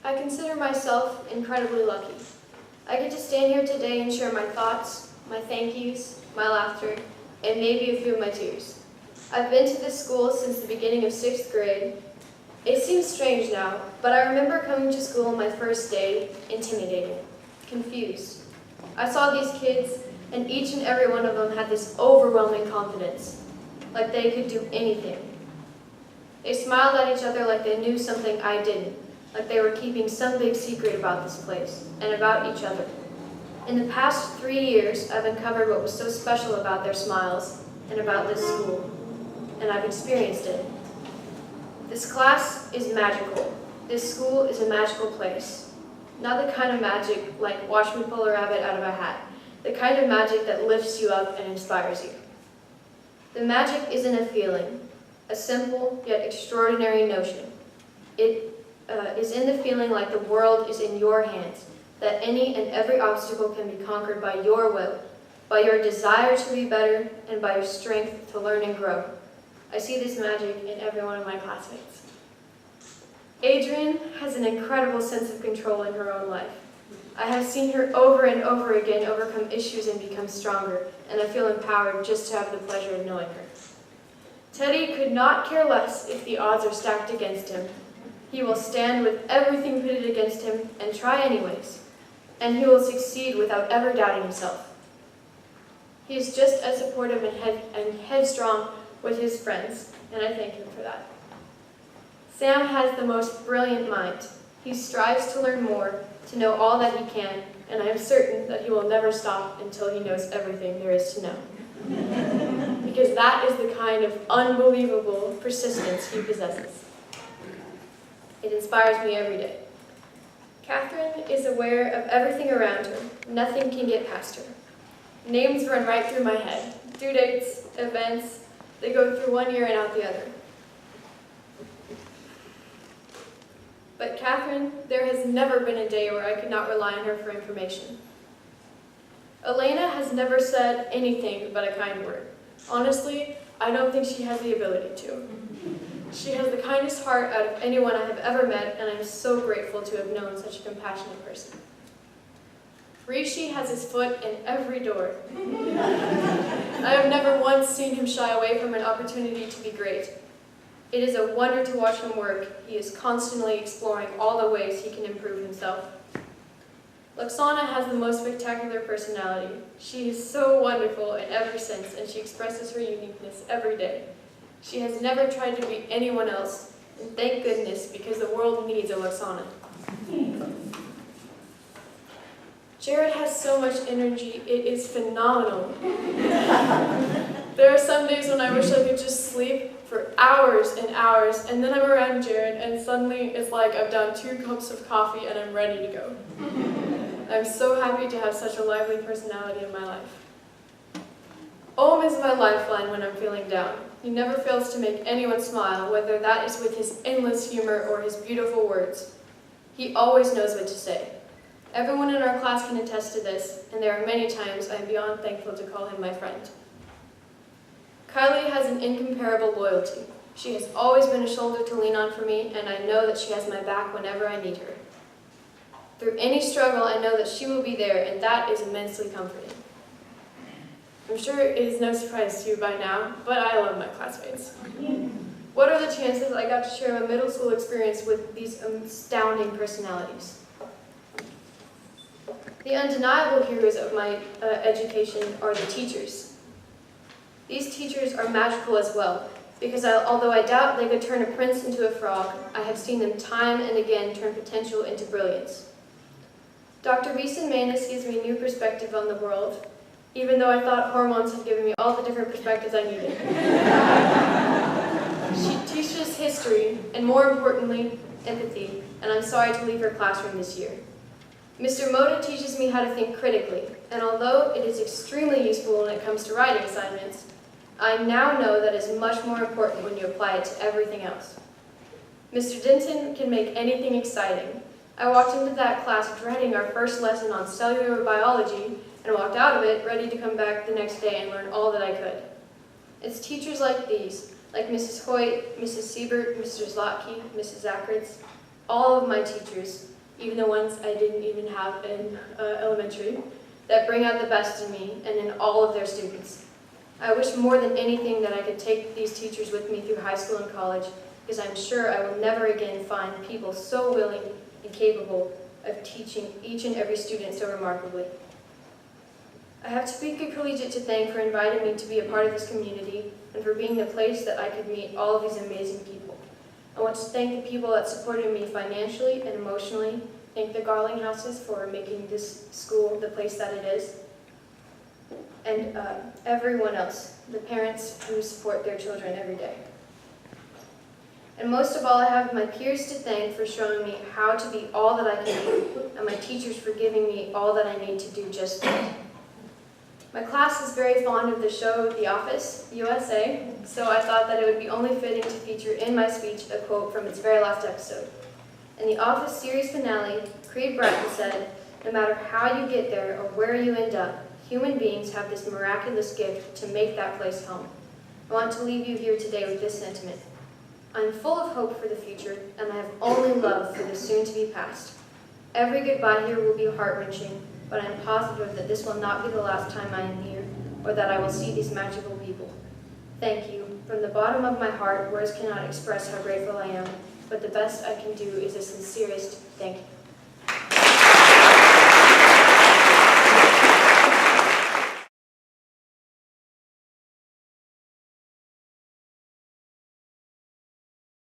I consider myself incredibly lucky. I get to stand here today and share my thoughts, my thank yous, my laughter, and maybe a few of my tears. I've been to this school since the beginning of 6th grade. It seems strange now, but I remember coming to school on my first day, intimidated, confused. I saw these kids, and each and every one of them had this overwhelming confidence, like they could do anything. They smiled at each other like they knew something I didn't, like they were keeping some big secret about this place, and about each other. In the past 3 years, I've uncovered what was so special about their smiles, and about this school, and I've experienced it. This class is magical. This school is a magical place. Not the kind of magic like watch me pull a rabbit out of a hat, the kind of magic that lifts you up and inspires you. The magic isn't a feeling, a simple yet extraordinary notion. It is in the feeling like the world is in your hands, that any and every obstacle can be conquered by your will, by your desire to be better, and by your strength to learn and grow. I see this magic in every one of my classmates. Adrienne has an incredible sense of control in her own life. I have seen her over and over again overcome issues and become stronger, and I feel empowered just to have the pleasure of knowing her. Teddy could not care less if the odds are stacked against him. He will stand with everything pitted against him and try anyways, and he will succeed without ever doubting himself. He is just as supportive and headstrong with his friends, and I thank him for that. Sam has the most brilliant mind. He strives to learn more, to know all that he can, and I am certain that he will never stop until he knows everything there is to know. Because that is the kind of unbelievable persistence he possesses. It inspires me every day. Catherine is aware of everything around her. Nothing can get past her. Names run right through my head. Due dates, events, they go through one ear and out the other. But Catherine, there has never been a day where I could not rely on her for information. Elena has never said anything but a kind word. Honestly, I don't think she has the ability to. She has the kindest heart out of anyone I have ever met, and I'm so grateful to have known such a compassionate person. Rishi has his foot in every door. I have never once seen him shy away from an opportunity to be great. It is a wonder to watch him work. He is constantly exploring all the ways he can improve himself. Luxana has the most spectacular personality. She is so wonderful in every sense, and she expresses her uniqueness every day. She has never tried to be anyone else, and thank goodness, because the world needs a Luxana. Jared has so much energy, it is phenomenal. There are some days when I wish I could just sleep for hours and hours, and then I'm around Jared, and suddenly it's like I've done 2 cups of coffee and I'm ready to go. I'm so happy to have such a lively personality in my life. Ohm is my lifeline when I'm feeling down. He never fails to make anyone smile, whether that is with his endless humor or his beautiful words. He always knows what to say. Everyone in our class can attest to this, and there are many times I am beyond thankful to call him my friend. Kylie has an incomparable loyalty. She has always been a shoulder to lean on for me, and I know that she has my back whenever I need her. Through any struggle, I know that she will be there, and that is immensely comforting. I'm sure it is no surprise to you by now, but I love my classmates. What are the chances I got to share a middle school experience with these astounding personalities? The undeniable heroes of my education are the teachers. These teachers are magical as well, because although I doubt they could turn a prince into a frog, I have seen them time and again turn potential into brilliance. Dr. Beeson Manis gives me new perspective on the world, even though I thought hormones had given me all the different perspectives I needed. She teaches history, and more importantly, empathy, and I'm sorry to leave her classroom this year. Mr. Moda teaches me how to think critically, and although it is extremely useful when it comes to writing assignments, I now know that is much more important when you apply it to everything else. Mr. Denton can make anything exciting. I walked into that class dreading our first lesson on cellular biology and walked out of it ready to come back the next day and learn all that I could. It's teachers like these, like Mrs. Hoyt, Mrs. Siebert, Mr. Zlotke, Mrs. Zacharitz, all of my teachers, even the ones I didn't even have in elementary, that bring out the best in me and in all of their students. I wish more than anything that I could take these teachers with me through high school and college, because I'm sure I will never again find people so willing and capable of teaching each and every student so remarkably. I have Topeka Collegiate to thank for inviting me to be a part of this community and for being the place that I could meet all of these amazing people. I want to thank the people that supported me financially and emotionally, thank the Garling Houses for making this school the place that it is, and everyone else, the parents who support their children every day. And most of all, I have my peers to thank for showing me how to be all that I can be, and my teachers for giving me all that I need to do just that. My class is very fond of the show The Office, USA, so I thought that it would be only fitting to feature in my speech a quote from its very last episode. In The Office series finale, Creed Bratton said, "No matter how you get there or where you end up, human beings have this miraculous gift to make that place home." I want to leave you here today with this sentiment. I'm full of hope for the future, and I have only love for the soon-to-be past. Every goodbye here will be heart-wrenching, but I'm positive that this will not be the last time I am here, or that I will see these magical people. Thank you. From the bottom of my heart, words cannot express how grateful I am, but the best I can do is the sincerest thank you.